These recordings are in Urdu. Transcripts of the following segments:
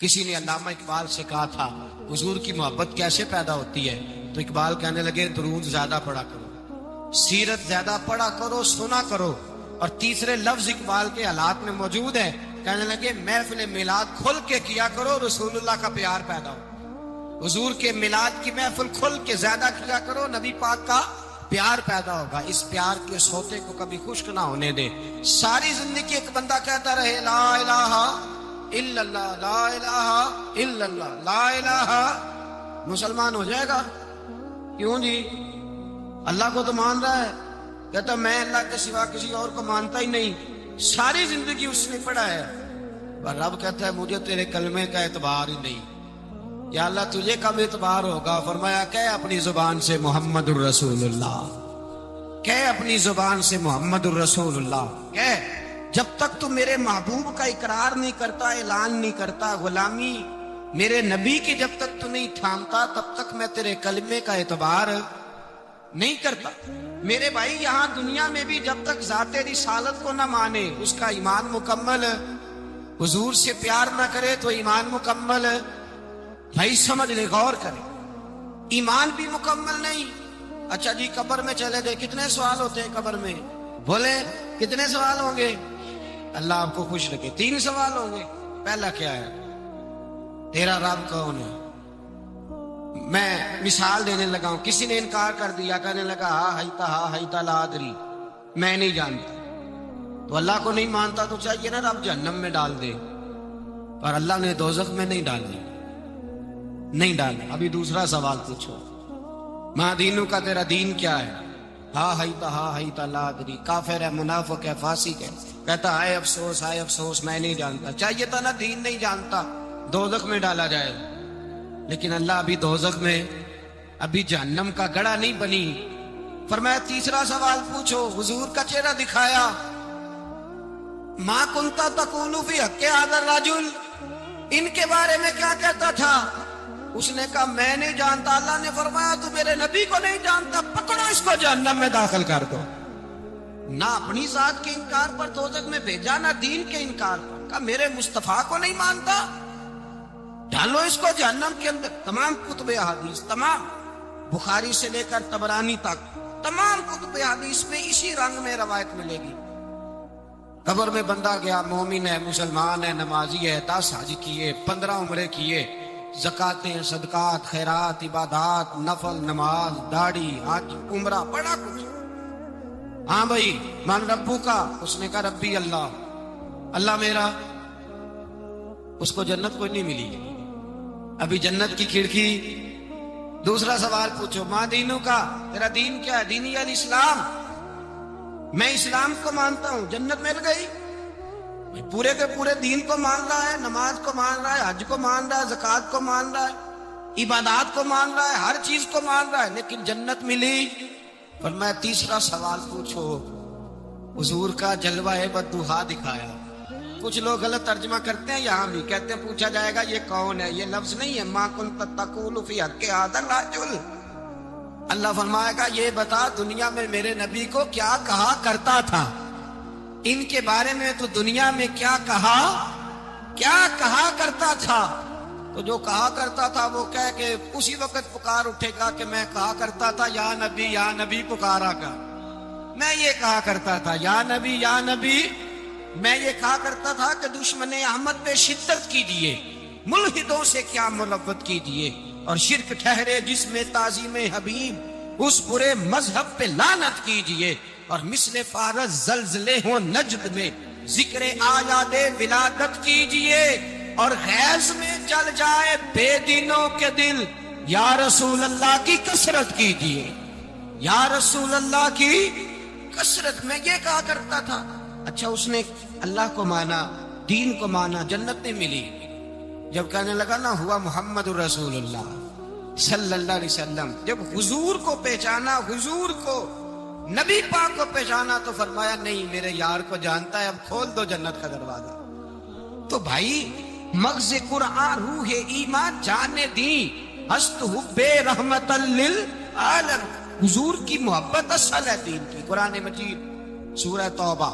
کسی نے علامہ اقبال سے کہا تھا حضور کی محبت کیسے پیدا ہوتی ہے، تو اقبال کہنے لگے درود زیادہ پڑھا کرو، سیرت زیادہ پڑھا کرو، سنا کرو۔ اور تیسرے لفظ اقبال کے حالات میں موجود ہے، کہنے لگے محفل میلاد کھل کے کیا کرو، رسول اللہ کا پیار پیدا ہو۔ حضور کے میلاد کی محفل کھل کے زیادہ کیا کرو، نبی پاک کا پیار پیدا ہوگا۔ اس پیار کے سوتے کو کبھی خشک نہ ہونے دے۔ ساری زندگی ایک بندہ کہتا رہے لا الہ الا اللہ، لا الہ الا اللہ، لا الہ، مسلمان ہو جائے گا؟ کیوں جی؟ اللہ کو تو مان رہا ہے، کہتا میں اللہ کے سوا کسی اور کو مانتا ہی نہیں۔ ساری زندگی اس نے پڑھا ہے، پر رب کہتا ہے مجھے تیرے کلمے کا اعتبار ہی نہیں۔ یا اللہ تجھے کب اعتبار ہوگا؟ فرمایا کہ اپنی زبان سے محمد الرسول اللہ، کہ اپنی زبان سے محمد الرسول اللہ، کہ جب تک تو میرے محبوب کا اقرار نہیں کرتا، اعلان نہیں کرتا، غلامی میرے نبی کی جب تک تو نہیں تھامتا، تب تک میں تیرے کلمے کا اعتبار نہیں کرتا۔ میرے بھائی یہاں دنیا میں بھی جب تک ذات رسالت کو نہ مانے، اس کا ایمان مکمل، حضور سے پیار نہ کرے تو ایمان مکمل، بھائی سمجھ لے، غور کرے، ایمان بھی مکمل نہیں۔ اچھا جی قبر میں چلے گئے، کتنے سوال ہوتے ہیں قبر میں؟ بولے کتنے سوال ہوں گے؟ اللہ آپ کو خوش رکھے، 3 سوال ہوں گے۔ پہلا کیا ہے؟ تیرا رب کون ہے؟ میں مثال دینے لگا ہوں، کسی نے انکار کر دیا، کہنے لگا ہا ہیتا لا ادری، میں نہیں جانتا، تو اللہ کو نہیں مانتا تو چاہیے نا رب جہنم میں ڈال دے، پر اللہ نے دوزخ میں نہیں ڈالنا، نہیں ڈالا۔ ابھی دوسرا سوال پوچھو، ماں دینو کا تیرا دین کیا ہے؟ ہا ہیتا لا ادری، کافر ہے، منافق ہے، فاسق ہے، کہتا ہائے افسوس میں نہیں جانتا۔ چاہیے تھا نا دین نہیں جانتا دوزخ میں ڈالا جائے، لیکن اللہ ابھی دوزخ میں، ابھی جہنم کا گڑھا نہیں بنی۔ فرمایا تیسرا سوال پوچھو، حضور کا چہرہ دکھایا، ما کنتا تقول فی حق ھذا الرجل، ان کے بارے میں کیا کہتا تھا؟ اس نے کہا میں نہیں جانتا۔ اللہ نے فرمایا تو میرے نبی کو نہیں جانتا، پکڑو اس کو جہنم میں داخل کر دو۔ نہ اپنی ذات کے انکار پر دوزخ میں بھیجا، نہ دین کے انکار پر، کہا میرے مصطفیٰ کو نہیں مانتا، ڈالو اس کو جہنم کے اندر۔ تمام کتب حدیث، تمام بخاری سے لے کر طبرانی تک، تمام کتب حدیث میں اسی رنگ میں روایت ملے گی۔ قبر میں بندہ گیا، مومن ہے، مسلمان ہے، نمازی ہے، 10 حج کیے، 15 عمرے کیے، زکاتیں، صدقات، خیرات، عبادات، نفل، نماز، داڑھی، حج، عمرہ، بڑا کچھ۔ ہاں بھائی من ربو کا، اس نے کہا ربی اللہ، اللہ میرا، اس کو جنت کوئی نہیں ملی، ابھی جنت کی کھڑکی۔ دوسرا سوال پوچھو، ماں دینو کا تیرا دین کیا ہے؟ دینی الاسلام، میں اسلام کو مانتا ہوں، جنت مل گئی۔ پورے کے پورے دین کو مان رہا ہے، نماز کو مان رہا ہے، حج کو مان رہا ہے، زکوٰۃ کو مان رہا ہے، عبادات کو مان رہا ہے، ہر چیز کو مان رہا ہے، لیکن جنت ملی۔ فرمایا تیسرا سوال پوچھو، حضور کا جلوہ بدوحا دکھایا۔ کچھ لوگ غلط ترجمہ کرتے ہیں، یہاں بھی کہتے ہیں پوچھا جائے گا یہ کون ہے، یہ لفظ نہیں ہے، ما کنت تقول فی حق ھذا الرجل۔ اللہ فرمائے گا یہ بتا دنیا میں میرے نبی کو کیا کہا کرتا تھا، ان کے بارے میں تو دنیا میں کیا کہا کرتا تھا۔ تو جو کہا کرتا تھا وہ کہہ کہ اسی وقت پکار اٹھے گا کہ میں کہا کرتا تھا یا نبی پکارا گا، میں یہ کہا کرتا تھا یا نبی، میں یہ کہا کرتا تھا کہ دشمن احمد پہ شدت کیجیے، ملحدوں سے کیا ملوت کیجیے، اور شرک ٹھہرے جس میں تعظیم حبیب، اس برے مذہب پہ لعنت کیجیے، اور مثل فارس زلزلے ہوں نجد میں ذکر آیات ولادت کیجیے، اور غیظ میں جل جائے بے دینوں کے دل، یا رسول اللہ کی کثرت کیجیے، یا رسول اللہ کی کثرت۔ میں یہ کہا کرتا تھا۔ اچھا اس نے اللہ کو مانا، دین کو مانا، جنت نہیں ملی۔ جب کہنے لگا نا ہوا محمد رسول اللہ صلی اللہ علیہ وسلم، جب حضور کو پہچانا، حضور کو، نبی پاک کو پہچانا، تو فرمایا نہیں میرے یار کو جانتا ہے، اب کھول دو جنت کا دروازہ۔ تو بھائی مغز قرآن روح ایمان جانے دی، ہست حب رحمت للعالم، حضور کی محبت اصل ہے دین کی۔ قرآن مجید سورہ توبہ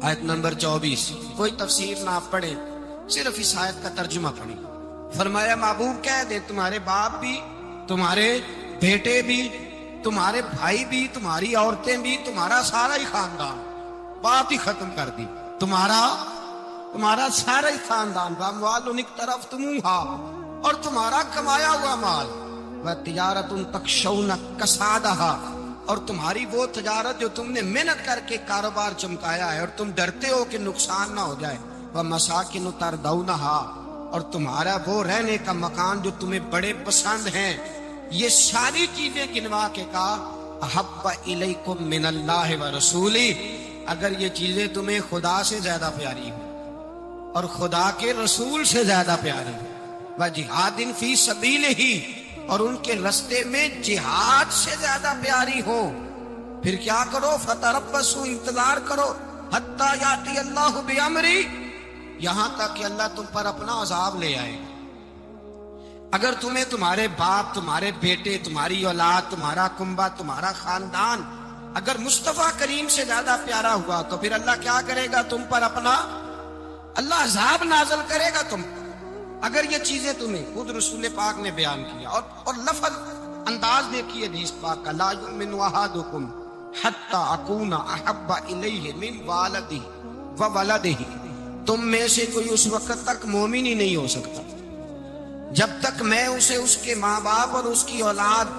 آیت نمبر 24، کوئی تفسیر نہ پڑھے، صرف اس آیت کا ترجمہ پڑھی. فرمایا محبوب کہہ دے تمہارے باپ بھی, تمہارے بیٹے بھی, تمہارے بھائی بھی, تمہاری عورتیں بھی, تمہارا سارا ہی خاندان, بات ہی ختم کر دی. تمہارا سارا ہی خاندان, واموالن اقترفتموہا, اور تمہارا کمایا ہوا مال, وتجارۃ تخشون کسادہا, اور تمہاری وہ تجارت جو تم نے محنت کر کے کاروبار چمکایا ہے اور تم ڈرتے ہو کہ نقصان نہ ہو جائے, ومساکن ترضونہا, اور تمہارا وہ رہنے کا مکان جو تمہیں بڑے پسند ہیں. یہ ساری چیزیں گنوا کے کہا احب الیکم من اللہ ورسولہ, اگر یہ چیزیں تمہیں خدا سے زیادہ پیاری ہوں اور خدا کے رسول سے زیادہ پیاری ہوں, وجہاد فی سبیلہ, اور ان کے رستے میں جہاد سے زیادہ پیاری ہو, پھر کیا کرو, فتربصوا, انتظار کرو, حتی یاتی اللہ بامری, یہاں تک کہ اللہ تم پر اپنا عذاب لے آئے. اگر تمہیں تمہارے باپ, تمہارے بیٹے, تمہاری اولاد, تمہارا کنبہ, تمہارا خاندان اگر مصطفیٰ کریم سے زیادہ پیارا ہوا تو پھر اللہ کیا کرے گا تم پر اپنا, اللہ عذاب نازل کرے گا تم پر. اگر یہ چیزیں تمہیں, خود رسول پاک نے بیان کیا, اور لفظ انداز دیکھیے حدیث پاک کا, لا یؤمن احدکم حتی اکون احب الیہ من والدہ وولدہ, تم میں سے کوئی اس وقت تک مومن ہی نہیں ہو سکتا جب تک میں اسے اس کے ماں باپ اور اس کی اولاد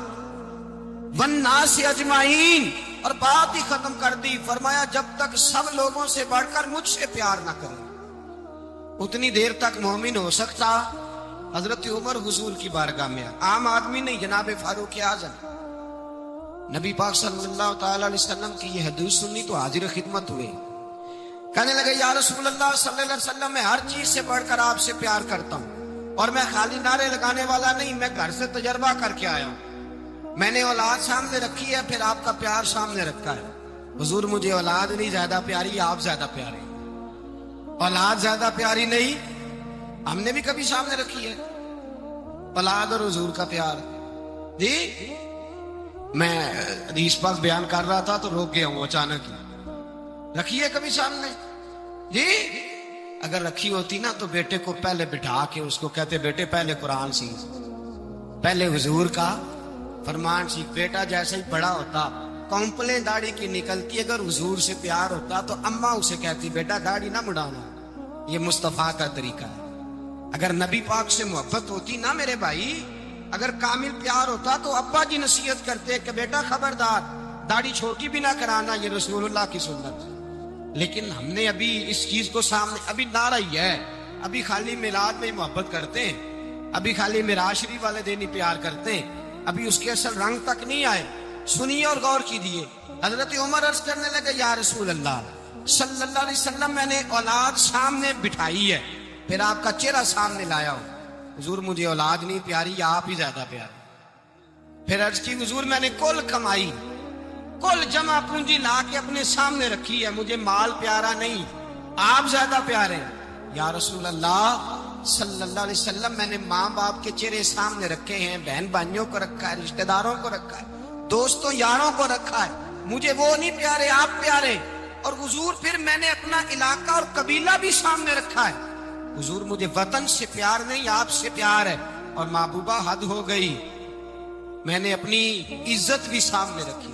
والناس اجمعین, اور بات ہی ختم کر دی. فرمایا جب تک سب لوگوں سے بڑھ کر مجھ سے پیار نہ کرے اتنی دیر تک مومن ہو سکتا. حضرت عمر حضور کی بارگاہ میں, عام آدمی نہیں, جناب فاروق اعظم, نبی پاک صلی اللہ تعالی علیہ وسلم کی یہ حدیث سنی تو حاضر خدمت ہوئے. کہنے لگے یا رسول اللہ صلی اللہ علیہ وسلم, میں ہر چیز سے بڑھ کر آپ سے پیار کرتا ہوں, اور میں خالی نعرے لگانے والا نہیں, میں گھر سے تجربہ کر کے آیا ہوں. میں نے اولاد سامنے رکھی ہے, پھر آپ کا پیار سامنے رکھا ہے. حضور مجھے اولاد نہیں زیادہ پیاری, آپ زیادہ پیارے. اولاد زیادہ پیاری نہیں, ہم نے بھی کبھی سامنے رکھی ہے اولاد اور حضور کا پیار. جی میں حدیث پاک بیان کر رہا تھا تو روک گیا ہوں اچانک ہی. رکھی ہے کبھی سامنے؟ جی اگر رکھی ہوتی نا تو بیٹے کو پہلے بٹھا کے اس کو کہتے بیٹے پہلے قرآن سیکھ, پہلے حضور کا فرمان سیکھ. بیٹا جیسے ہی بڑا ہوتا کمپلیں داڑھی کی نکلتی, اگر حضور سے پیار ہوتا تو اماں اسے کہتی بیٹا داڑھی نہ مڑانا, یہ مصطفیٰ کا طریقہ ہے. اگر نبی پاک سے محبت ہوتی نا میرے بھائی, اگر کامل پیار ہوتا تو ابا جی نصیحت کرتے کہ بیٹا خبردار داڑھی چھوٹی بھی نہ کرانا, یہ رسول اللہ کی سنت ہے. لیکن ہم نے ابھی اس چیز کو سامنے, ابھی نعرہ ہی ہے, ابھی خالی میلاد میں محبت کرتے ہیں, ابھی خالی معراج شریف والے دن ہی پیار کرتے ہیں, ابھی اس کے اصل رنگ تک نہیں آئے. سنیے اور غور کیجیے. حضرت عمر عرض کرنے لگے یا رسول اللہ صلی اللہ علیہ وسلم, میں نے اولاد سامنے بٹھائی ہے, پھر آپ کا چہرہ سامنے لایا ہوں. حضور مجھے اولاد نہیں پیاری, آپ ہی زیادہ پیارے. پھر عرض کی حضور میں نے کل کمائی, کل جمع پونجی لا کے اپنے سامنے رکھی ہے, مجھے مال پیارا نہیں, آپ زیادہ پیارے ہیں. یا رسول اللہ صلی اللہ علیہ وسلم, میں نے ماں باپ کے چہرے سامنے رکھے ہیں, بہن بھائیوں کو رکھا ہے, رشتہ داروں کو رکھا ہے, دوستوں یاروں کو رکھا ہے, مجھے وہ نہیں پیارے, آپ پیارے. اور حضور پھر میں نے اپنا علاقہ اور قبیلہ بھی سامنے رکھا ہے. حضور مجھے وطن سے پیار نہیں, آپ سے پیار ہے. اور محبوبہ حد ہو گئی, میں نے اپنی عزت بھی سامنے رکھی,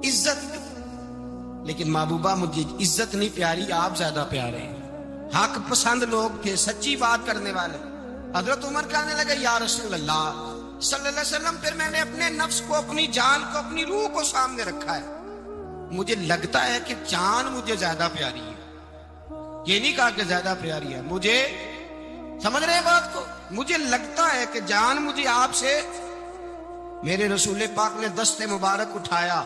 عزت بھی. لیکن محبوبہ مجھے عزت نہیں پیاری, آپ زیادہ پیارے ہیں. حق پسند لوگ تھے, سچی بات کرنے والے. حضرت عمر کہنے لگے یا رسول اللہ صلی اللہ علیہ وسلم, پھر میں نے اپنے نفس کو, اپنی جان کو, اپنی روح کو سامنے رکھا ہے. مجھے لگتا ہے کہ جان مجھے زیادہ پیاری ہے, یہ نہیں کہا کہ زیادہ پیاری ہے مجھے, سمجھ رہے ہیں بات کو, مجھے لگتا ہے کہ جان مجھے آپ سے. میرے رسول پاک نے دست مبارک اٹھایا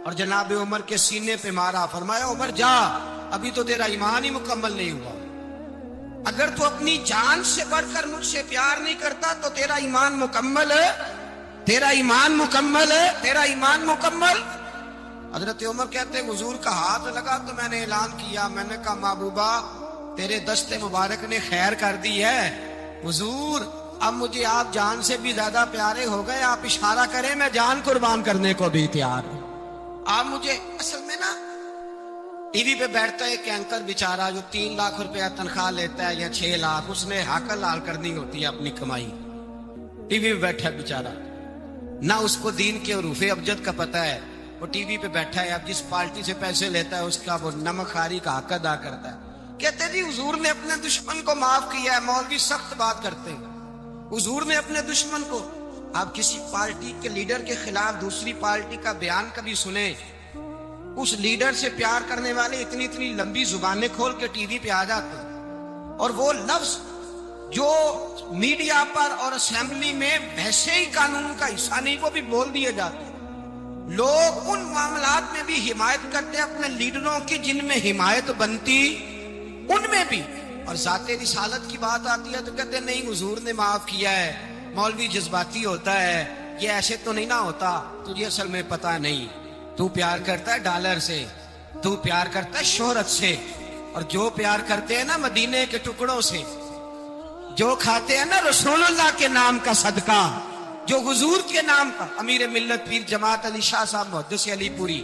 اور جناب عمر کے سینے پہ مارا, فرمایا عمر جا, ابھی تو تیرا ایمان ہی مکمل نہیں ہوا. اگر تو اپنی جان سے بڑھ کر مجھ سے پیار نہیں کرتا تو تیرا ایمان مکمل ہے, تیرا ایمان مکمل ہے, تیرا ایمان مکمل. حضرت عمر کہتے ہیں حضور کا ہاتھ لگا تو میں نے اعلان کیا, میں نے کہا محبوبہ تیرے دست مبارک نے خیر کر دی ہے. حضور اب مجھے آپ جان سے بھی زیادہ پیارے ہو گئے, آپ اشارہ کریں میں جان قربان کرنے کو بھی تیار ہوں. آپ مجھے, اصل میں نا ٹی وی پہ بیٹھتا ہے ایک اینکر بیچارہ جو 3 لاکھ روپیہ تنخواہ لیتا ہے یا 6 لاکھ، اس نے حق لال کرنی ہوتی ہے اپنی کمائی، ٹی وی پہ بیٹھا ہے بیچارہ، نہ اس کو دین کے حروف ابجد کا پتہ ہے، وہ ٹی وی پہ بیٹھا ہے، اب جس پارٹی سے پیسے لیتا ہے اس کا وہ نمک خواری کا حق ادا کرتا ہے۔ کہتے جی حضور نے اپنے دشمن کو معاف کیا ہے، مولوی سخت بات کرتے ہیں، حضور نے اپنے دشمن کو، آپ کسی پارٹی کے لیڈر کے خلاف دوسری پارٹی کا بیان کبھی سنیں، اس لیڈر سے پیار کرنے والے اتنی لمبی زبانیں کھول کے ٹی وی پہ آ جاتے ہیں، اور وہ لفظ جو میڈیا پر اور اسمبلی میں ویسے ہی قانون کا حصہ نہیں وہ بھی بول دیے جاتے ہیں۔ لوگ ان معاملات میں بھی حمایت کرتے ہیں اپنے لیڈروں کی جن میں حمایت بنتی ان میں بھی، اور ذات رسالت کی بات آتی ہے تو کہتے ہیں نہیں حضور نے معاف کیا ہے، مولوی جذباتی ہوتا ہے، یہ ایسے تو نہیں نہ ہوتا، تجھے اصل میں پتہ نہیں، تو پیار کرتا ہے ڈالر سے، تو پیار کرتا ہے شہرت سے، اور جو پیار کرتے ہیں نا مدینے کے ٹکڑوں سے، جو کھاتے ہیں نا رسول اللہ کے نام کا صدقہ، جو حضور کے نام کا، امیر ملت پیر جماعت علی شاہ صاحب محدث علی پوری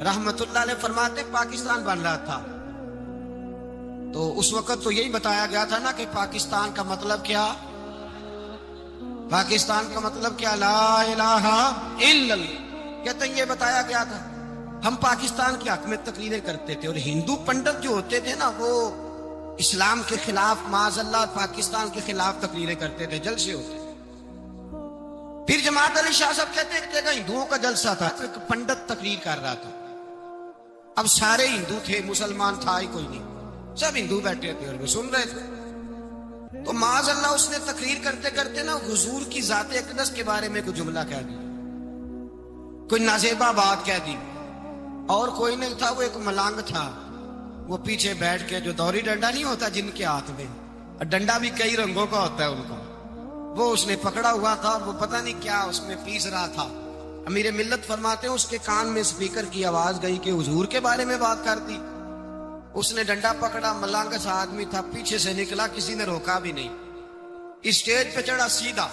رحمت اللہ علیہ فرماتے پاکستان بن رہا تھا تو اس وقت تو یہی بتایا گیا تھا نا کہ پاکستان کا مطلب کیا، پاکستان کا مطلب کیا، لا الہ الا اللہ، کہتے ہیں یہ بتایا گیا تھا۔ ہم پاکستان کے حق میں تقریریں کرتے تھے، اور ہندو پنڈت جو ہوتے تھے نا وہ اسلام کے خلاف معاذ اللہ پاکستان کے خلاف تقریریں کرتے تھے، جلسے ہوتے تھے۔ پھر جماعت علی شاہ صاحب کہتے ہیں کہ ہندوؤں کا جلسہ تھا، ایک پنڈت تقریر کر رہا تھا، اب سارے ہندو تھے، مسلمان تھا ہی کوئی نہیں، سب ہندو بیٹھے تھے اور وہ سن رہے تھے، تو معاذ اللہ اس نے تقریر کرتے کرتے نا حضور کی ذات اقدس کے بارے میں کوئی جملہ کہہ دیا، کوئی نازیبہ بات کہہ دی، اور کوئی نہیں تھا، وہ ایک ملانگ تھا، وہ پیچھے بیٹھ کے، جو دوری ڈنڈا نہیں ہوتا جن کے ہاتھ میں، اور ڈنڈا بھی کئی رنگوں کا ہوتا ہے ان کا، وہ اس نے پکڑا ہوا تھا، وہ پتہ نہیں کیا اس میں پیس رہا تھا۔ امیر ملت فرماتے ہیں اس کے کان میں سپیکر کی آواز گئی کہ حضور کے بارے میں بات کر دی، اس نے ڈنڈا پکڑا، ملانگ سا آدمی تھا، پیچھے سے نکلا، کسی نے روکا بھی نہیں، اسٹیج پہ چڑھا سیدھا،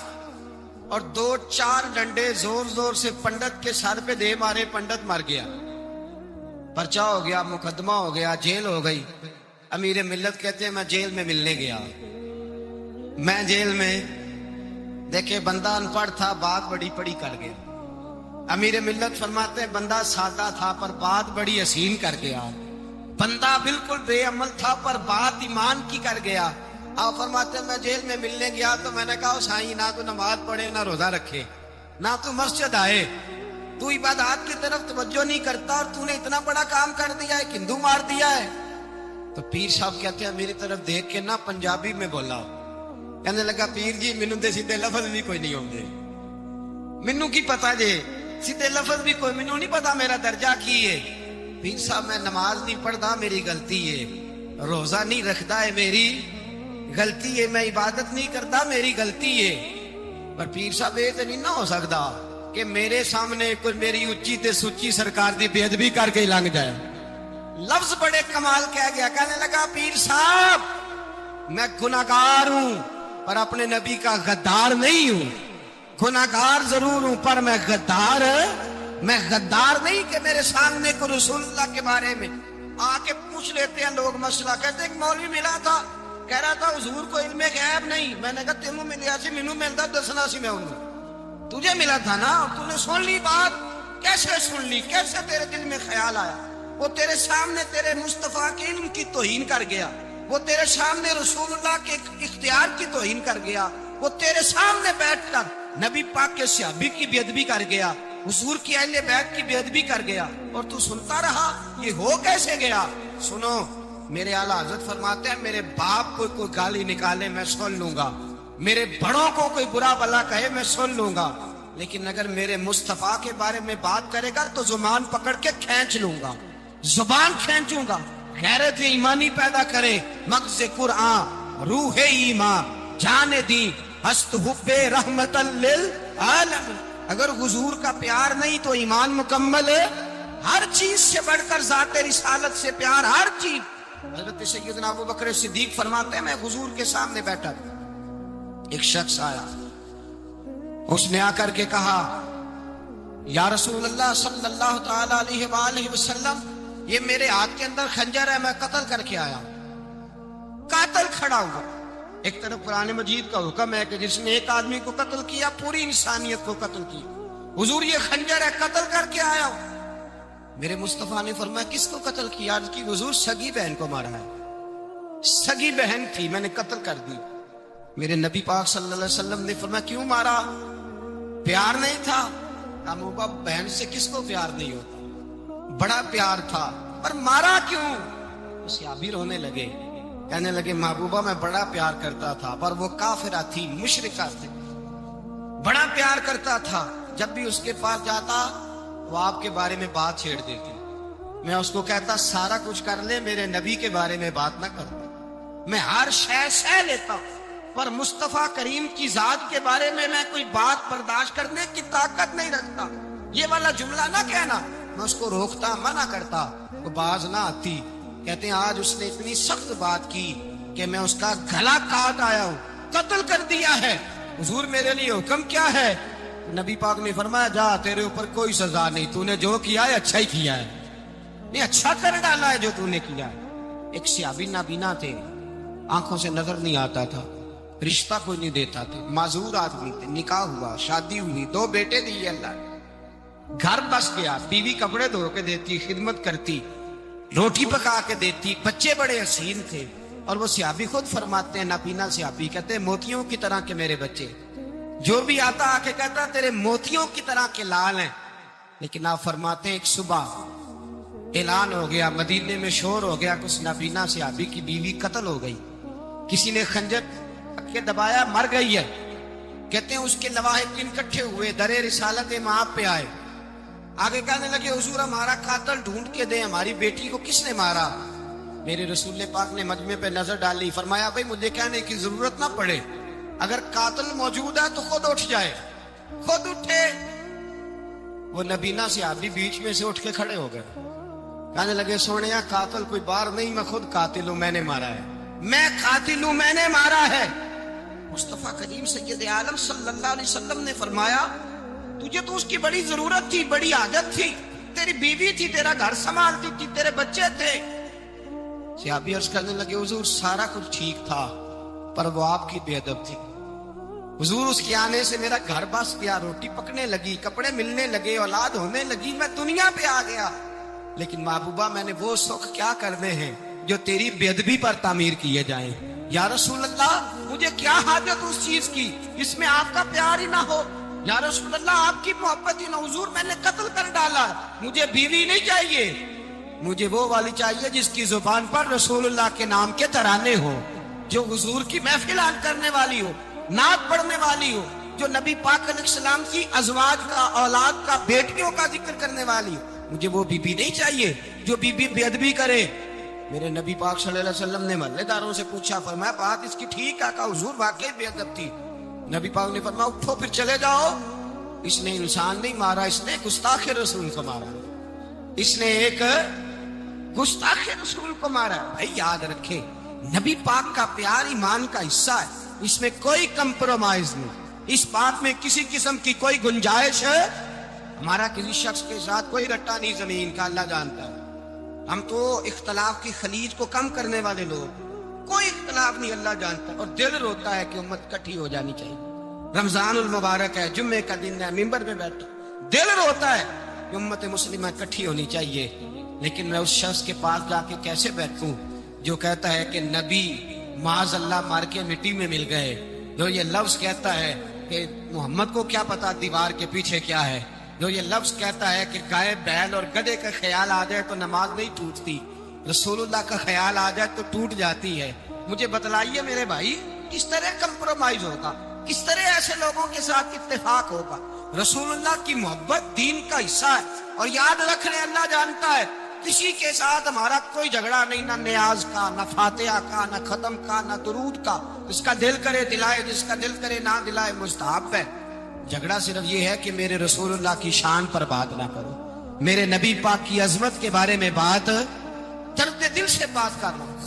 اور 2-4 ڈنڈے زور زور سے پنڈت کے سر پہ دے مارے، پنڈت مر گیا، پرچہ ہو گیا، مقدمہ ہو گیا، جیل ہو گئی۔ امیر ملت کہتے ہیں میں جیل میں ملنے گیا، میں جیل میں، دیکھے بندہ ان پڑھ تھا، بات بڑی پڑی کر گیا۔ امیر ملت فرماتے ہیں بندہ سادہ تھا پر بات بڑی حسین کر گیا، بندہ بالکل بے عمل تھا پر بات ایمان کی کر گیا۔ آپ فرماتے ہیں میں جیل میں ملنے گیا تو میں نے کہا سائیں نہ تو نماز پڑھے نہ روزہ رکھے نہ تو مسجد آئے، تو عبادات کی طرف توجہ نہیں کرتا، اور تو نے اتنا بڑا کام کر دیا ہے، ہندو مار دیا ہے۔ تو پیر صاحب کہتے ہیں میری طرف دیکھ کے نہ پنجابی میں بولا، کہنے لگا پیر جی مینوں دے سیدھے لفظ بھی کوئی نہیں ہوندے، مینوں کی پتا جے سیدھے لفظ بھی کوئی، مینوں نہیں پتا میرا درجہ کی ہے۔ پیر صاحب میں نماز نہیں پڑھتا میری غلطی ہے، روزہ نہیں رکھتا ہے میری غلطی ہے، میں عبادت نہیں کرتا میری غلطی ہے، پر پیر صاحب یہ تو نہیں نہ ہو سکتا کہ میرے سامنے کوئی میری اچھی تے سچی سرکار دی بے ادبی کر کے لنگ جائے۔ لفظ بڑے کمال کہہ گیا، کہنے لگا پیر صاحب میں گناہگار ہوں پر اپنے نبی کا غدار نہیں ہوں، گناہگار ضرور ہوں پر میں غدار نہیں کہ میرے سامنے کو رسول اللہ کے بارے میں آ کے پوچھ لیتے ہیں لوگ مسئلہ، کہتے ہیں ایک مولوی ملا تھا کہہ رہا تھا حضور کو علم غیب نہیں، میں نے کہا تینوں ملیا سی مینوں ملتا دسنا سی میں انہوں، تجھے ملا تھا نا، تو نے سن لی بات، کیسے سن لی، کیسے تیرے دل میں خیال آیا؟ وہ تیرے سامنے تیرے مصطفیٰ کے علم کی توہین کر گیا، وہ تیرے سامنے رسول اللہ کے اختیار کی توہین کر گیا، وہ تیرے سامنے بیٹھ کر نبی پاک کے صحابی کی بے ادبی کر گیا، حضور کی اہل بیت کی بے ادبی کر گیا، اور تو سنتا رہا، یہ ہو کیسے گیا؟ سنو میرے اعلیٰ حضرت فرماتے ہیں میرے باپ کو کوئی گالی نکالے میں سن لوں گا، میرے بڑوں کو کوئی برا بلا کہے میں سن لوں گا، لیکن اگر میرے مصطفیٰ کے بارے میں بات کرے گا تو زبان پکڑ کے کھینچ لوں گا، زبان کھینچوں گا۔ غیرت ایمانی پیدا کرے مغز قرآن روح ایمان جان دی ہست حب رحمت للعالم۔ اگر حضور کا پیار نہیں تو ایمان مکمل ہے، ہر چیز سے بڑھ کر ذات رسالت سے پیار، ہر چیز۔ حضرت سیدنا ابو بکر صدیق فرماتے ہیں میں حضور کے سامنے بیٹھا تھا، ایک شخص آیا، اس نے آ کر کے کہا یا رسول اللہ صلی اللہ تعالی علیہ وآلہ وسلم یہ میرے ہاتھ کے اندر خنجر ہے, میں قتل کر کے آیا ہوں. قاتل کھڑا ہوا. ایک طرف قرآن مجید کا حکم ہے کہ جس نے ایک آدمی کو قتل کیا پوری انسانیت کو قتل کیا. حضور یہ خنجر ہے, قتل کر کے آیا ہوں. میرے مصطفیٰ نے فرمایا کس کو قتل کیا؟ عرض کی حضور سگی بہن کو مارا ہے. سگی بہن تھی, میں نے قتل کر دی. میرے نبی پاک صلی اللہ علیہ وسلم نے فرمایا کیوں مارا؟ پیار نہیں تھا؟ محبوبہ بہن سے کس کو پیار نہیں ہوتا؟ بڑا پیار تھا, پر مارا کیوں؟ صحابی رونے لگے, کہنے لگے محبوبہ میں بڑا پیار کرتا تھا پر وہ کافرہ تھی, مشرکہ تھی. بڑا پیار کرتا تھا, جب بھی اس کے پاس جاتا وہ آپ کے بارے میں بات چھیڑ دیتی. میں اس کو کہتا سارا کچھ کر لے, میرے نبی کے بارے میں بات نہ کرتا. میں ہر شے سہ لیتا ہوں, پر مصطفیٰ کریم کی ذات کے بارے میں کوئی بات برداشت کرنے کی طاقت نہیں رکھتا. یہ والا جملہ نہ کہنا. میں اس کو روکتا, منع کرتا, وہ باز نہ آتی. کہتے ہیں آج اس نے اتنی سخت بات کی کہ میں اس کا گلا کاٹ آیا ہوں, قتل کر دیا ہے. حضور میرے لیے حکم کیا ہے؟ نبی پاک نے فرمایا جا, تیرے اوپر کوئی سزا نہیں, تو نے جو کیا ہے اچھا ہی کیا ہے, نہیں اچھا کر ڈالا ہے جو تو نے کیا ہے. ایک صحابی نابینا تھے, آنکھوں سے نظر نہیں آتا تھا, رشتہ کوئی نہیں دیتا تھا, معذور آدمی تھے. نکاح ہوا, شادی ہوئی, 2 بیٹے دیے اللہ نے, گھر بس گیا. بیوی کپڑے دھو کے دیتی, خدمت کرتی, روٹی پکا کے دیتی, بچے بڑے حسین تھے. اور وہ صحابی خود فرماتے ہیں, نابینا صحابی کہتے ہیں موتیوں کی طرح کے میرے بچے, جو بھی آتا آ کے کہتا تیرے موتیوں کی طرح کے لال ہیں. لیکن آپ فرماتے ہیں ایک صبح اعلان ہو گیا, مدینے میں شور ہو گیا کہ اس نابینا صحابی کی بیوی قتل ہو گئی. کسی نے خنجر کے دبایا, مر گئی ہے. کہتے ہیں اس کے لواحقین اکٹھے ہوئے, در رسالت امام پہ آئے. آگے کہنے لگے حضور ہمارا قاتل ڈھونڈ کے دیں, ہماری بیٹی کو کس نے مارا؟ میرے رسول پاک نے مجمع پہ نظر ڈالی, فرمایا بھائی مجھے کہنے کی ضرورت نہ پڑے, اگر قاتل موجود ہے تو خود اٹھ جائے. خود اٹھے. وہ نبینا صحابی بیچ میں سے اٹھ کے کھڑے ہو گئے, کہنے لگے سونیا قاتل کوئی بار نہیں, میں خود قاتل ہوں, میں نے مارا ہے, میں قاتل ہوں, میں نے مارا ہے. مصطفیٰ کریم سید عالم صلی اللہ علیہ وسلم نے فرمایا تجھے تو اس کی بڑی ضرورت تھی, بڑی عادت تھی, تیری بیوی تھی, تیرا گھر سنبھالتی تھی, تیرے بچے تھے. صحابی عرض کرنے لگے حضور سارا کچھ ٹھیک تھا پر وہ آپ کی بے ادب تھی. حضور اس کے آنے سے میرا گھر بس گیا, روٹی پکنے لگی, کپڑے ملنے لگے, اولاد ہونے لگی, میں دنیا پہ آ گیا. لیکن محبوبہ میں نے وہ سکھ کیا کرنے ہیں جو تیری بے ادبی پر تعمیر کیے جائیں. یا رسول اللہ مجھے کیا حاجت اس چیز کی جس میں آپ کا پیار ہی نہ ہو. یا رسول اللہ آپ کی محبت ہی نہ. حضور میں نے قتل کر ڈالا, مجھے بیوی نہیں چاہیے, مجھے وہ والی چاہیے جس کی زبان پر رسول اللہ کے نام کے ترانے ہو, جو حضور کی محفل عام کرنے والی ہو, نعت پڑھنے والی ہو, جو نبی پاک علیہ السلام کی ازواج کا, اولاد کا, بیٹیوں کا ذکر کرنے والی ہو. مجھے وہ بی بی نہیں چاہیے جو بی بی بے ادبی کرے. میرے نبی پاک صلی اللہ علیہ وسلم نے محلے داروں سے پوچھا, فرمایا بات اس کی ٹھیک ہے؟ کہا حضور واقعی بے ادب تھی. نبی پاک نے فرمایا اٹھو پھر چلے جاؤ, اس نے انسان نہیں مارا, اس نے گستاخ رسول کو مارا, اس نے ایک گستاخ رسول کو مارا. بھائی یاد رکھے نبی پاک کا پیار ایمان کا حصہ ہے, اس میں کوئی کمپرومائز نہیں, اس بات میں کسی قسم کی کوئی گنجائش ہے. ہمارا کسی شخص کے ساتھ کوئی رٹا نہیں زمین کا, اللہ جانتا ہے. ہم تو اختلاف کی خلیج کو کم کرنے والے لوگ, کوئی اختلاف نہیں, اللہ جانتا ہے. اور دل روتا ہے کہ امت کٹھی ہو جانی چاہیے. رمضان المبارک ہے, جمعے کا دن ہے, منبر پہ بیٹھا, دل روتا ہے کہ امت مسلمہ کٹھی ہونی چاہیے. لیکن میں اس شخص کے پاس جا کے کیسے بیٹھوں جو کہتا ہے کہ نبی معاذ اللہ مار کے مٹی میں مل گئے, جو یہ لفظ کہتا ہے کہ محمد کو کیا پتا دیوار کے پیچھے کیا ہے, جو یہ لفظ کہتا ہے کہ گائے, بیل اور گدھے کا خیال آ جائے تو نماز نہیں ٹوٹتی, رسول اللہ کا خیال آ جائے تو ٹوٹ جاتی ہے. مجھے بتلائیے میرے بھائی کس طرح کمپرومائز ہوگا, کس طرح ایسے لوگوں کے ساتھ اتفاق ہوگا. رسول اللہ کی محبت دین کا حصہ ہے. اور یاد رکھ لیں اللہ جانتا ہے کسی کے ساتھ ہمارا کوئی جھگڑا نہیں, نہ نیاز کا, نہ فاتحہ کا, نہ ختم کا, نہ درود کا. جس کا دل کرے دلائے, جس کا دل کرے نہ دلائے, مستحب ہے. جھگڑا صرف یہ ہے کہ میرے رسول اللہ کی شان پر بات نہ کرو, میرے نبی پاک کی عظمت کے بارے میں بات درد دل سے بات کر رہا ہوں.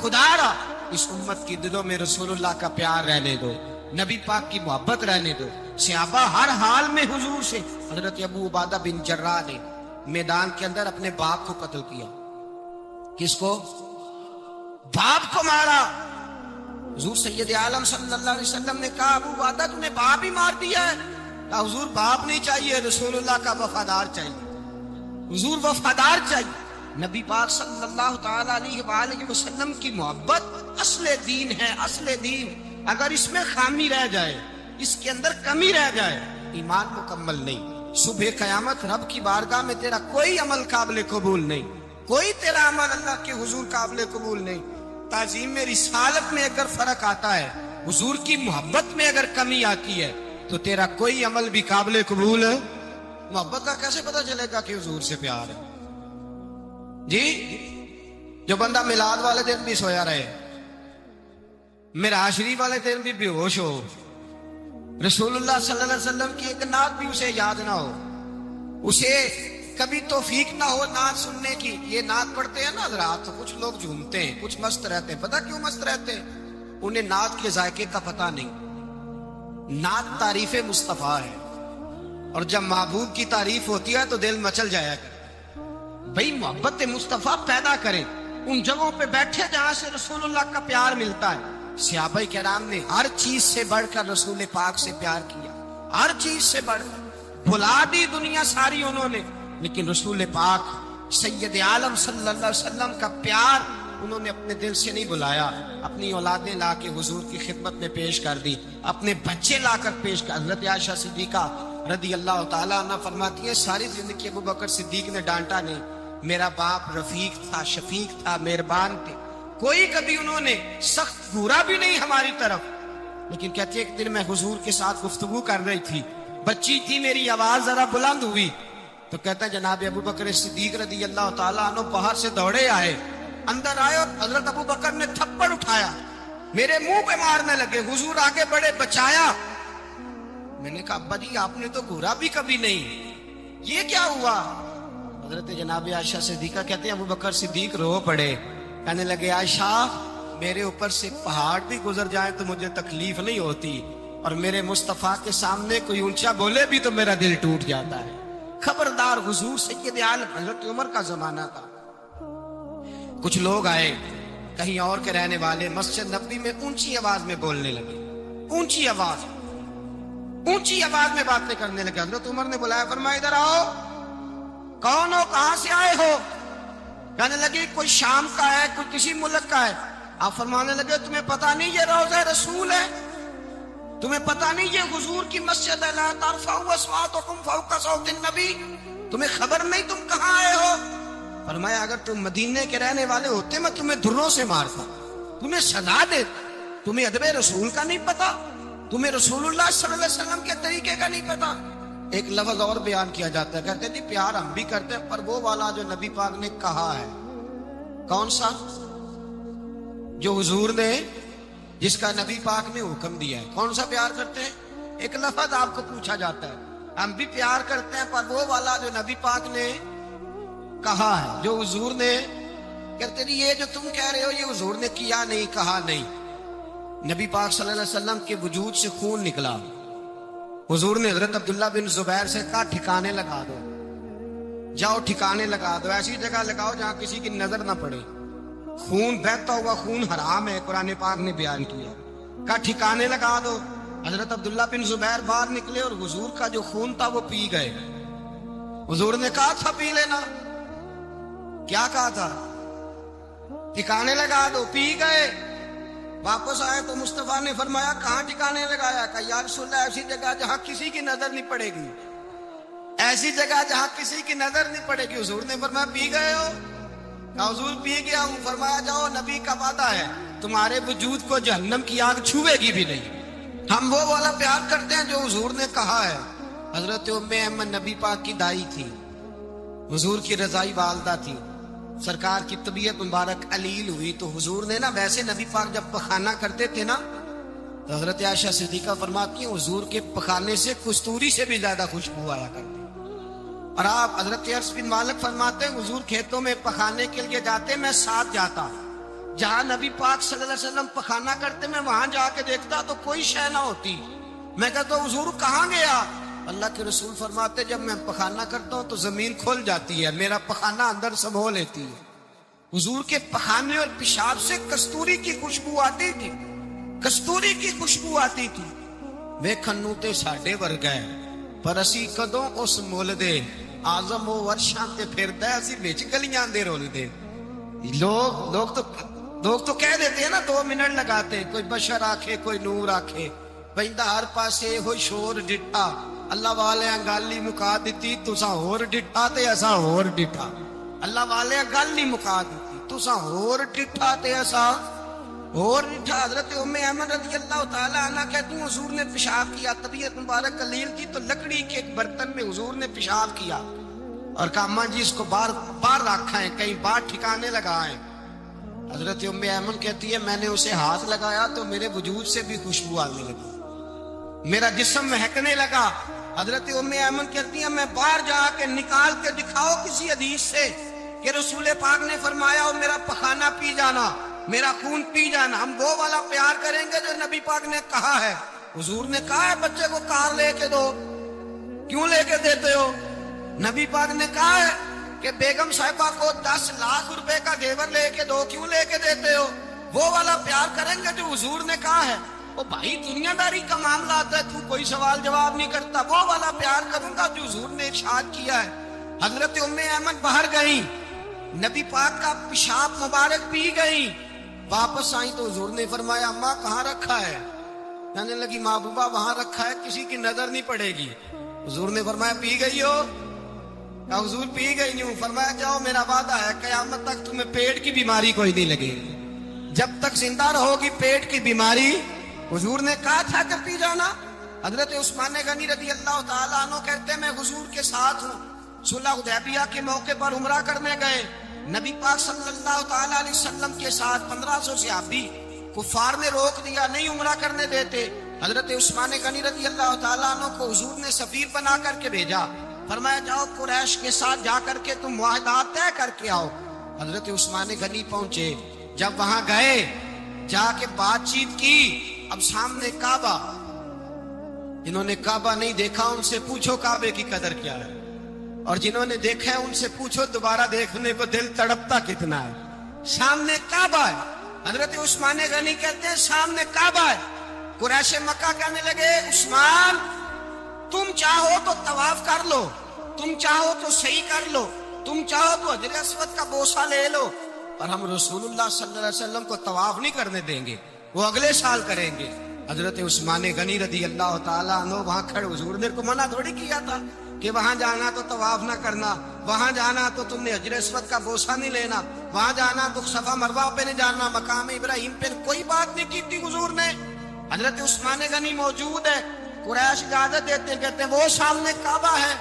خدا را اس امت کی دلوں میں رسول اللہ کا پیار رہنے دو, نبی پاک کی محبت رہنے دو. صحابہ ہر حال میں حضور سے, حضرت ابو عبادہ بن جراح نے میدان کے اندر اپنے باپ کو قتل کیا. کس کو؟ باپ کو مارا. حضور سید عالم صلی اللہ علیہ وسلم نے کہا ابو عبادہ تم نے باپ ہی مار دیا ہے. کہا حضور باپ نہیں چاہیے، رسول اللہ کا وفادار چاہیے. حضور وفادار چاہیے. نبی پاک صلی اللہ تعالی علیہ وآلہ وسلم کی محبت اصل دین ہے، اصل دین. اگر اس میں خامی رہ جائے، اس کے اندر کمی رہ جائے، ایمان مکمل نہیں. صبح قیامت رب کی بارگاہ میں تیرا کوئی عمل قابل قبول نہیں، کوئی تیرا عمل اللہ کے حضور قابل قبول نہیں. تعظیم رسالت میں اگر فرق آتا ہے، حضور کی محبت میں اگر کمی آتی ہے، تو تیرا کوئی عمل بھی قابل قبول ہے. محبت کا کیسے پتہ چلے گا کہ حضور سے پیار ہے؟ جی جو بندہ میلاد والے دن بھی سویا رہے، معراج شریف والے دن بھی بے ہوش ہو، رسول اللہ صلی اللہ علیہ وسلم کی ایک نعت بھی اسے یاد نہ ہو، اسے کبھی توفیق نہ ہو نعت سننے کی. یہ نعت پڑھتے ہیں نا حضرات تو کچھ لوگ جھومتے ہیں، کچھ مست رہتے ہیں. پتہ کیوں مست رہتے ہیں؟ انہیں نعت کے ذائقے کا پتہ نہیں. نعت تعریف مصطفیٰ ہے، اور جب محبوب کی تعریف ہوتی ہے تو دل مچل جایا کرے. بھئی محبت مصطفیٰ پیدا کریں، ان جگہوں پہ بیٹھے جہاں سے رسول اللہ کا پیار ملتا ہے. صحابہ کرام نے ہر چیز سے بڑھ کر رسول پاک سے پیار کیا، ہر چیز سے بڑھ کر. بھلا دی دنیا ساری انہوں نے، لیکن رسول پاک سید عالم صلی اللہ علیہ وسلم کا پیار انہوں نے اپنے دل سے نہیں بلایا. اپنی اولادیں لا کے حضور کی خدمت میں پیش کر دی، اپنے بچے لا کر پیش کر. حضرت عائشہ صدیقہ رضی اللہ تعالیٰ عنہ فرماتی ہے ساری زندگی ابو بکر صدیق نے ڈانٹا نہیں. میرا باپ رفیق تھا، شفیق تھا، مہربان تھے، کوئی کبھی انہوں نے سخت گھورا بھی نہیں ہماری طرف. لیکن کہتے ایک دن میں حضور کے ساتھ گفتگو کر رہی تھی، بچی تھی، میری آواز ذرا بلند ہوئی تو کہتا ہے جناب ابو بکر صدیق رضی اللہ تعالیٰ عنہ باہر سے دوڑے آئے، اندر آئے اور حضرت ابو بکر نے تھپڑ اٹھایا، میرے منہ پہ مارنے لگے. حضور آگے بڑے، بچایا. میں نے کہا ابا جی آپ نے تو گھورا بھی کبھی نہیں، یہ کیا ہوا؟ حضرت جناب عائشہ صدیقہ کہتے ہیں ابو بکر صدیق رو پڑے، کہنے لگے عائشہ میرے اوپر سے پہاڑ بھی گزر جائیں تو مجھے تکلیف نہیں ہوتی، اور میرے مصطفیٰ کے سامنے کوئی اونچا بولے بھی تو میرا دل ٹوٹ جاتا ہے. خبردار. حضور سید عالم حضرت عمر کا زمانہ تھا. کچھ لوگ آئے کہیں اور کے رہنے والے، مسجد نبوی میں اونچی آواز میں بولنے لگے، اونچی آواز میں باتیں کرنے لگے. حضرت عمر نے بلایا، فرمایا ادھر آؤ. کون ہو، کہاں سے آئے ہو؟ کہنے لگے کوئی شام کا ہے، کوئی کسی ملک کا ہے. آپ فرمانے لگے تمہیں پتا نہیں یہ روضہ رسول ہے؟ تمہیں پتا نہیں یہ حضور کی مسجد ہے؟ لا ترفعوا اصواتکم فوق صوت النبی. تمہیں خبر نہیں تم کہاں آئے ہو؟ فرمایا اگر تم مدینے کے رہنے والے ہوتے میں تمہیں دھروں سے مارتا، تمہیں سزا دے. تمہیں ادب رسول کا نہیں پتا، تمہیں رسول اللہ صلی اللہ علیہ وسلم کے طریقے کا نہیں پتا. ایک لفظ اور بیان کیا جاتا ہے، کہتے ہیں جی پیار ہم بھی کرتے ہیں پر وہ والا جو نبی پاک نے کہا ہے. کون سا؟ جو حضور نے، جس کا نبی پاک نے حکم دیا ہے. کون سا پیار کرتے ہیں؟ ایک لفظ آپ کو پوچھا جاتا ہے، ہم بھی پیار کرتے ہیں پر وہ والا جو نبی پاک نے کہا ہے، جو حضور نے. کہتے ہیں یہ جو تم کہہ رہے ہو یہ حضور نے کیا نہیں، کہا نہیں. نبی پاک صلی اللہ علیہ وسلم کے وجود سے خون نکلا. حضور نے حضرت عبداللہ بن زبیر سے کہا ٹھکانے لگا دو، جاؤ ٹھکانے لگا دو، ایسی جگہ لگاؤ جہاں کسی کی نظر نہ پڑے. خون بہتا ہوا خون حرام ہے، قرآن پاک نے بیان کیا. کہا ٹھکانے لگا دو. حضرت عبداللہ بن زبیر باہر نکلے اور حضور کا جو خون تھا وہ پی گئے. حضور نے کہا تھا پی لینا، کیا کہا تھا؟ ٹھکانے لگا دو، پی گئے. واپس آئے تو مصطفیٰ نے فرمایا کہاں ٹھکانے لگایا؟ کہا یا رسول اللہ ایسی جگہ جہاں کسی کی نظر نہیں پڑے گی، ایسی جگہ جہاں کسی کی نظر نہیں پڑے گی. حضور نے فرمایا پی گئے ہو؟ کہا حضور پی گیا ہوں. فرمایا جاؤ نبی کا وعدہ ہے تمہارے وجود کو جہنم کی آگ چھوے گی بھی نہیں. ہم وہ والا پیار کرتے ہیں جو حضور نے کہا ہے. حضرت ام ایمن نبی پاک کی دائی تھی، حضور کی رضائی والدہ تھی. سرکار کی طبیعت مبارک علیل ہوئی تو حضور نے نا، ویسے نبی پاک جب پخانہ کرتے تھے نا تو حضرت عائشہ صدیقہ فرماتی ہیں حضور کے پخانے سے کستوری سے بھی زیادہ خوشبو آیا کرتی. اور آپ حضرت عرس بن مالک فرماتے ہیں حضور کھیتوں میں پخانے کے لیے جاتے، میں ساتھ جاتا. جہاں نبی پاک صلی اللہ علیہ وسلم پخانہ کرتے میں وہاں جا کے دیکھتا تو کوئی شے نہ ہوتی. میں کہتا حضور کہاں گیا؟ اللہ کے رسول فرماتے جب میں پخانہ کرتا ہوں تو زمین کھل جاتی ہے، میرا پخانہ اندر سمو لیتی ہے۔ حضور کے پخانے اور پیشاب سے کستوری کی خوشبو آتی تھی، کستوری کی خوشبو آتی تھی۔ ویکھن نوں تے ساڈے ورگا ہے، پر اسی کدوں اس مول دے آزم و ورشاں تے پھردا ہے، اسی وچ گلیاں دے رول دے۔ لوگ تو کہہ دیتے ہیں نا 2 منٹ لگاتے، کوئی بشر آکھے کوئی نور آکھے، پیندا ہر پاسے ہوئی شور ڈٹھا۔ اللہ والے گل ہی مکا دیتی، تساں ہور ڈٹھا تے اساں ہور ڈٹھا۔ اللہ والے گل نہیں مکا دیتی، تساں ہور ڈٹھا تے اساں ہور ڈٹھا۔ حضرت ام ایمن رضی اللہ تعالی عنہ کہتی ہیں حضور نے پیشاب کیا، طبیعت مبارک قلیل تھی تو لکڑی کے ایک برتن میں حضور نے پیشاب کیا اور کہا اماں جی اس کو باہر رکھا ہے، کہیں باہر ٹھکانے لگائیں۔ حضرت ام ایمن کہتی ہے میں نے اسے ہاتھ لگایا تو میرے وجود سے بھی خوشبو آنے لگی، میرا جسم مہکنے لگا۔ حضرت ام ایمن کہتی ہے میں باہر جا کے نکال کے دکھاؤ کسی حدیث سے کہ رسول پاک نے فرمایا ہو میرا پخانہ پی جانا، میرا خون پی جانا۔ ہم وہ والا پیار کریں گے جو نبی پاک نے کہا ہے۔ حضور نے کہا ہے بچے کو کار لے کے دو، کیوں لے کے دیتے ہو؟ نبی پاک نے کہا ہے کہ بیگم صاحبہ کو 10 لاکھ روپے کا زیور لے کے دو، کیوں لے کے دیتے ہو؟ وہ والا پیار کریں گے جو حضور نے کہا ہے۔ وہ بھائی دنیا داری کا معاملہ آتا ہے، تو کوئی سوال جواب نہیں کرتا، وہ والا پیار کروں گا جو حضور نے ارشاد کیا ہے۔ حضرت ام ایمن باہر گئیں، نبی پاک کا پیشاب مبارک پی گئیں، واپس آئیں تو حضور نے فرمایا اماں کہاں رکھا ہے؟ کہنے لگی محبوبہ وہاں رکھا ہے، کسی کی نظر نہیں پڑے گی۔ حضور نے فرمایا پی گئی ہو؟ کہا حضور پی گئی ہوں۔ فرمایا جاؤ میرا وعدہ ہے قیامت تک تمہیں پیٹ کی بیماری کوئی نہیں لگے گی، جب تک زندہ رہو گی پیٹ کی بیماری۔ حضور نے کہا تھا کہ پی جانا۔ حضرت عثمان غنی رضی اللہ تعالیٰ عنہ کہتے ہیں میں حضور کے ساتھ ہوں، صلح حدیبیہ کے موقع پر عمرہ کرنے گئے، نبی پاک صلی اللہ تعالیٰ علیہ وسلم کے ساتھ 1500 صحابی، کفار نے روک دیا نہیں عمرہ کرنے دیتے۔ حضرت عثمان غنی رضی اللہ تعالیٰ عنہ کو حضور نے سفیر بنا کر کے بھیجا، فرمایا جاؤ قریش کے ساتھ جا کر کے تم معاہدات طے کر کے آؤ۔ حضرت عثمان غنی پہنچے، جب وہاں گئے جا کے بات چیت کی، اب سامنے کعبہ، جنہوں نے کعبہ نہیں دیکھا ان سے پوچھو کعبے کی قدر کیا ہے، اور جنہوں نے دیکھا ہے ان سے پوچھو دوبارہ دیکھنے کو دل تڑپتا کتنا ہے۔ سامنے کعبہ ہے، حضرت عثمان غنی کہتے ہیں سامنے کعبہ ہے۔ قریش مکہ کہنے لگے عثمان تم چاہو تو طواف کر لو، تم چاہو تو صحیح کر لو، تم چاہو تو حجر اسود کا بوسہ لے لو، اور ہم رسول اللہ صلی اللہ علیہ وسلم کو طواف نہیں کرنے دیں گے، وہ اگلے سال کریں گے۔ حضرت عثمان غنی رضی اللہ تعالیٰ عنہ وہاں کھڑے، حضور نے کو منع تھوڑی کیا تھا کہ وہاں جانا تو طواف نہ کرنا، وہاں جانا تو تم نے حجر اسود کا بوسہ نہیں لینا، وہاں جانا تو صفا مروہ پہ نہیں جانا، مقام ابراہیم پہ کوئی بات نہیں کی تھی حضور نے۔ حضرت عثمان غنی موجود ہے، قریش اجازت دیتے کہتے ہیں وہ سامنے کعبہ ہے،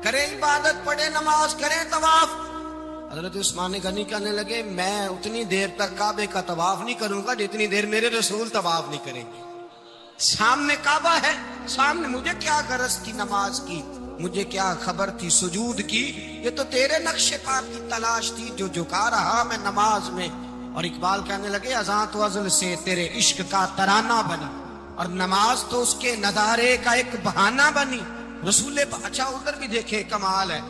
کریں عبادت، پڑھیں نماز، کریں طواف۔ حضرت عثمان غنی کہنے لگے میں اتنی دیر تک کعبے کا طواف نہیں کروں گا جتنی دیر میرے رسول طواف نہیں کریں گے۔ سامنے کعبہ ہے، سامنے مجھے کیا غرض تھی نماز کی، مجھے کیا خبر تھی سجود کی، یہ تو تیرے نقش پا کی تلاش تھی جو جھکا رہا میں نماز میں۔ اور اقبال کہنے لگے اذان تو ازل سے تیرے عشق کا ترانہ بنی، اور نماز تو اس کے نظارے کا ایک بہانہ بنی۔ رسول اچھا ادھر بھی دیکھے کمال ہے۔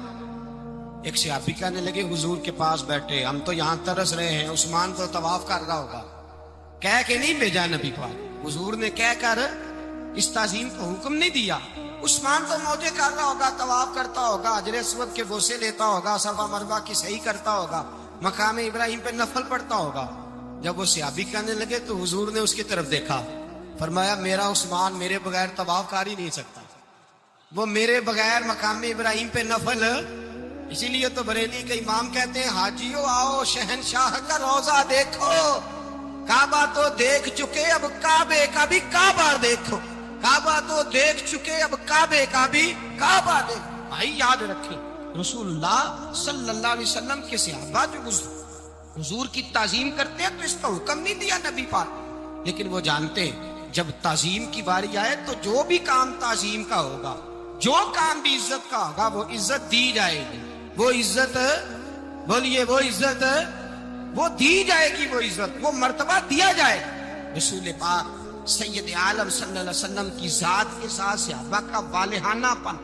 ایک صحابی کہنے لگے حضور کے پاس بیٹھے ہم تو یہاں ترس رہے ہیں، عثمان تو طواف کر رہا ہوگا، کہہ کے نہیں بھیجا نبی پاک، حضور نے کہہ کر اس تعظیم کو حکم نہیں دیا۔ عثمان تو موجے کر رہا ہوگا، طواف کرتا ہوگا، حجر اسود کے بوسے لیتا ہوگا، صفا مروہ کی صحیح کرتا ہوگا، مقام ابراہیم پہ نفل پڑھتا ہوگا۔ جب وہ صحابی کہنے لگے تو حضور نے اس کی طرف دیکھا، فرمایا میرا عثمان میرے بغیر طواف کر ہی نہیں سکتا، وہ میرے بغیر مقام ابراہیم پہ نفل۔ اسی لیے تو بریلی کے امام کہتے ہیں حاجیو آؤ شہنشاہ کا روزہ دیکھو، کعبہ تو دیکھ چکے اب کعبے کا بھی کعبہ دیکھو، کعبہ تو دیکھ چکے اب کعبے کا بھی کعبہ دیکھو۔ بھائی یاد رکھیں رسول اللہ صلی اللہ علیہ وسلم کے صحابہ جو حضور کی تعظیم کرتے ہیں تو اس کا حکم نہیں دیا نبی پاک، لیکن وہ جانتے جب تعظیم کی باری آئے تو جو بھی کام تعظیم کا ہوگا، جو کام بھی عزت کا ہوگا وہ عزت دی جائے گی، وہ عزت بولیے وہ عزت وہ دی جائے گی، وہ عزت وہ مرتبہ دیا جائے گا۔ رسول پاک سید عالم صلی اللہ علیہ وسلم کی ذات کے ساتھ صحابہ کا والہانہ پن،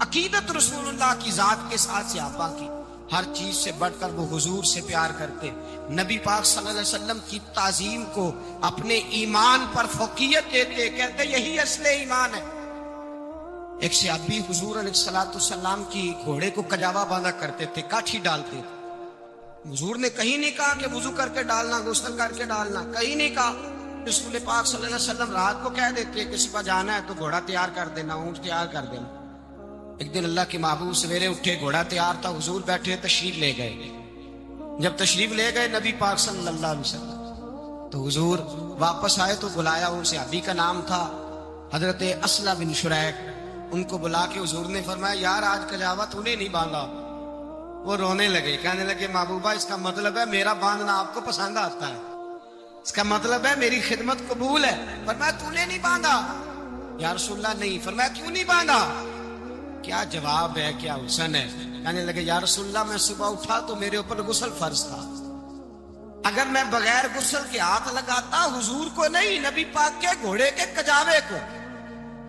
عقیدت رسول اللہ کی ذات کے ساتھ صحابہ کی ہر چیز سے بڑھ کر وہ حضور سے پیار کرتے، نبی پاک صلی اللہ علیہ وسلم کی تعظیم کو اپنے ایمان پر فوقیت دیتے، کہتے یہی اصل ایمان ہے۔ ایک صحابی حضور علیہ السلام کی گھوڑے کو کجاوا باندھا کرتے تھے، کاٹھی ڈالتے تھے۔ حضور نے کہیں نہیں کہا کہ وضو کر کے ڈالنا، غسل کر کے ڈالنا، کہیں نہیں کہا۔ رسول پاک صلی اللہ علیہ وسلم رات کو کہہ دیتے کہ صبح جانا ہے تو گھوڑا تیار کر دینا، اونٹ تیار کر دینا۔ ایک دن اللہ کے محبوب سویرے اٹھے، گھوڑا تیار تھا، حضور بیٹھے تشریف لے گئے۔ جب تشریف لے گئے نبی پاک صلی اللہ علیہ وسلم تو حضور واپس آئے تو بلایا، ان صحابی کا نام تھا حضرت اسلم بن شریک۔ ان کو بلا کے حضور نے فرمایا یار آج کجاوا تو نے نہیں باندھا۔ وہ رونے لگے، کہنے لگے محبوبہ اس کا مطلب ہے میرا باندھنا آپ کو پسند آتا ہے، اس کا مطلب ہے میری خدمت قبول ہے۔ فرمایا تو نے نہیں باندھا؟ یا رسول اللہ نہیں۔ فرمایا کیوں نہیں باندھا؟ کیا جواب ہے، کیا حسن ہے۔ کہنے لگے یا رسول اللہ میں صبح اٹھا تو میرے اوپر غسل فرض تھا، اگر میں بغیر غسل کے ہاتھ لگاتا حضور کو نہیں نبی پاک کے گھوڑے کے کجاوے کو،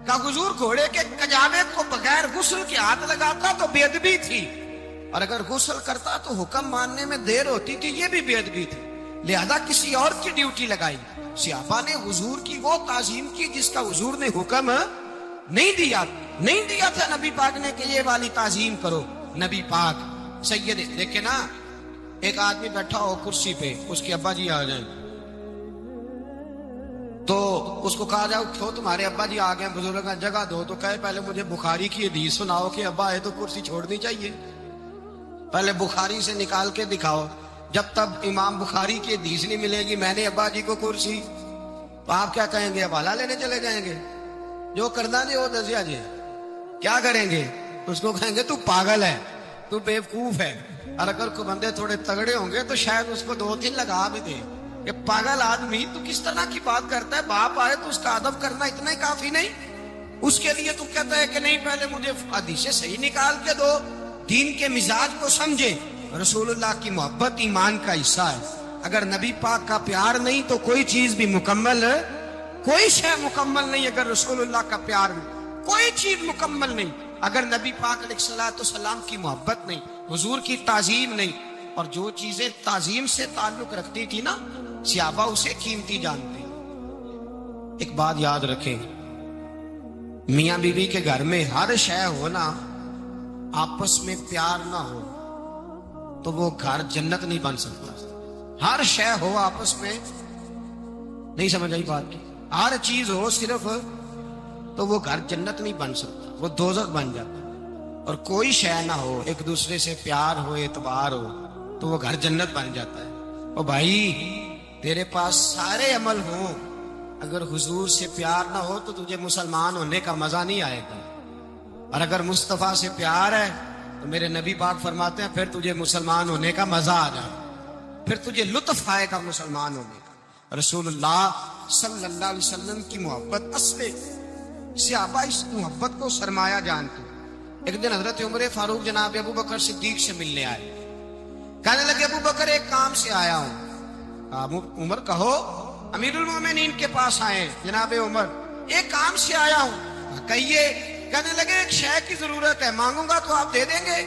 کہ حضور گھوڑے کے کجاوے کو بغیر غسل کے ہاتھ لگاتا تو بے ادبی تھی، اور اگر غسل کرتا تو حکم ماننے میں دیر ہوتی تھی، یہ بھی بے ادبی تھی، لہذا کسی اور کی ڈیوٹی لگائی۔ صحابہ نے حضور کی وہ تعظیم کی جس کا حضور نے حکم نہیں دیا تھا نبی پاک نے کہ یہ والی تعظیم کرو۔ نبی پاک سید دیکھے نا، ایک آدمی بیٹھا ہو کرسی پہ، اس کے ابا جی آ جائیں تو اس کو کہا جاؤ اٹھو تمہارے ابا جی آ گئے، بزرگ جگہ دو، تو کہے پہلے مجھے بخاری کی حدیث سناؤ کہ ابا ہے تو کرسی چھوڑنی چاہیے، پہلے بخاری سے نکال کے دکھاؤ۔ جب تک امام بخاری کی حدیث نہیں ملے گی میں نے ابا جی کو کرسی، تو آپ کیا کہیں گے؟ حوالہ لینے چلے جائیں گے، جو کرنا جی وہ دسیا جی، کیا کریں گے؟ اس کو کہیں گے تو پاگل ہے، تو بیوقوف ہے۔ اور اگر کوئی بندے تھوڑے تگڑے ہوں گے تو شاید اس کو 2-3 لگا بھی دے کہ پاگل آدمی تو کس طرح کی بات کرتا ہے، باپ آئے تو اس کا ادب کرنا اتنا ہی کافی نہیں؟ اس کے لیے تو کہتا ہے کہ نہیں پہلے مجھے حدیثیں صحیح نکال کے دو، دین کے مزاج کو سمجھے۔ رسول اللہ کی محبت ایمان کا حصہ ہے، اگر نبی پاک کا پیار نہیں تو کوئی چیز بھی مکمل، کوئی شے مکمل نہیں۔ اگر رسول اللہ کا پیار نہیں کوئی چیز مکمل نہیں، اگر نبی پاک علیہ السلام کی محبت نہیں، حضور کی تعظیم نہیں، اور جو چیزیں تعظیم سے تعلق رکھتی تھی نا صحابہ اسے قیمتی جانتے۔ ایک بات یاد رکھیں، میاں بیوی کے گھر میں ہر شے ہونا، آپس میں پیار نہ ہو تو وہ گھر جنت نہیں بن سکتا۔ ہر شے ہو آپس میں، نہیں سمجھ آئی بات کی، ہر چیز ہو صرف تو وہ گھر جنت نہیں بن سکتا، وہ دوزخ بن جاتا۔ اور کوئی شے نہ ہو، ایک دوسرے سے پیار ہو، اعتبار ہو تو وہ گھر جنت بن جاتا ہے۔ اور بھائی تیرے پاس سارے عمل ہوں، اگر حضور سے پیار نہ ہو تو تجھے مسلمان ہونے کا مزہ نہیں آئے گا، اور اگر مصطفیٰ سے پیار ہے تو میرے نبی پاک فرماتے ہیں پھر تجھے مسلمان ہونے کا مزہ آ جائے، پھر تجھے لطف آئے گا مسلمان ہونے کا۔ رسول اللہ صلی اللہ علیہ وسلم کی محبت اصل، صحابہ اس محبت کو سرمایہ جانتے۔ ایک دن حضرت عمر فاروق جناب ابو بکر صدیق سے ملنے آئے، کہنے لگے ابو بکر ایک کام سے آیا ہوں۔ عمر کہو، امیر المومنین کے پاس آئے جناب عمر، ایک کام سے آیا ہوں، کہیے۔ کہنے لگے ایک شے کی ضرورت ہے، مانگوں گا تو آپ دے دیں گے؟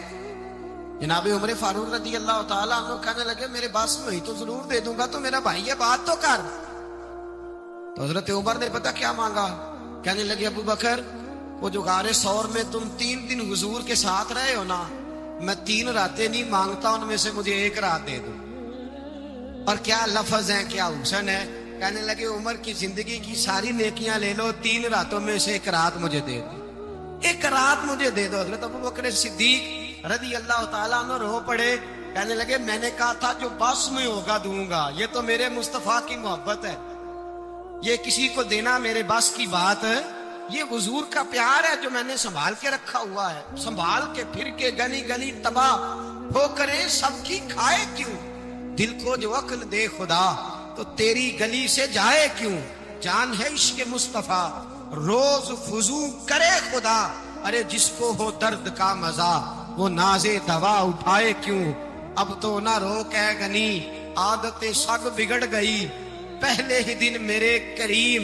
جناب عمر فاروق رضی اللہ تعالیٰ عنہ کہنے لگے میرے بات ہوئی تو ضرور دے دوں گا، تو میرا بھائی ہے بات تو کر۔ تو حضرت عمر نے پتا کیا مانگا؟ کہنے لگے ابو بکر وہ جو غار ثور میں تم 3 دن حضور کے ساتھ رہے ہو نا، میں 3 راتیں نہیں مانگتا، ان میں سے مجھے 1 رات دے دو۔ اور کیا لفظ ہیں، کیا حسن ہے۔ کہنے لگے عمر کی زندگی کی ساری نیکیاں لے لو، 3 راتوں میں سے 1 رات مجھے دے دو، 1 رات مجھے دے دو۔ حضرت ابو بکر صدیق رضی اللہ تعالیٰ عنہ رو پڑے، کہنے لگے میں نے کہا تھا جو بس میں ہوگا دوں گا، یہ تو میرے مصطفیٰ کی محبت ہے، یہ کسی کو دینا میرے بس کی بات ہے، یہ حضور کا پیار ہے جو میں نے سنبھال کے رکھا ہوا ہے، سنبھال کے پھر کے گلی گلی تباہ ہو کریں سب کی کھائے کیوں، دل کو جو عقل دے خدا تو تیری گلی سے جائے کیوں، جان ہے عشق مصطفیٰ روز فضو کرے خدا، ارے جس کو ہو درد کا مزہ وہ نازے دوا اٹھائے کیوں، اب تو نہ روک ہے غنی عادت سگ بگڑ گئی، پہلے ہی دن میرے کریم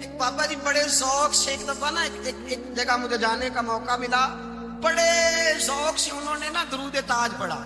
ایک بابا جی بڑے ذوق سے ایک دفعہ نا ایک جگہ مجھے جانے کا موقع ملا، بڑے ذوق سے انہوں نے نا درود تاج پڑھا.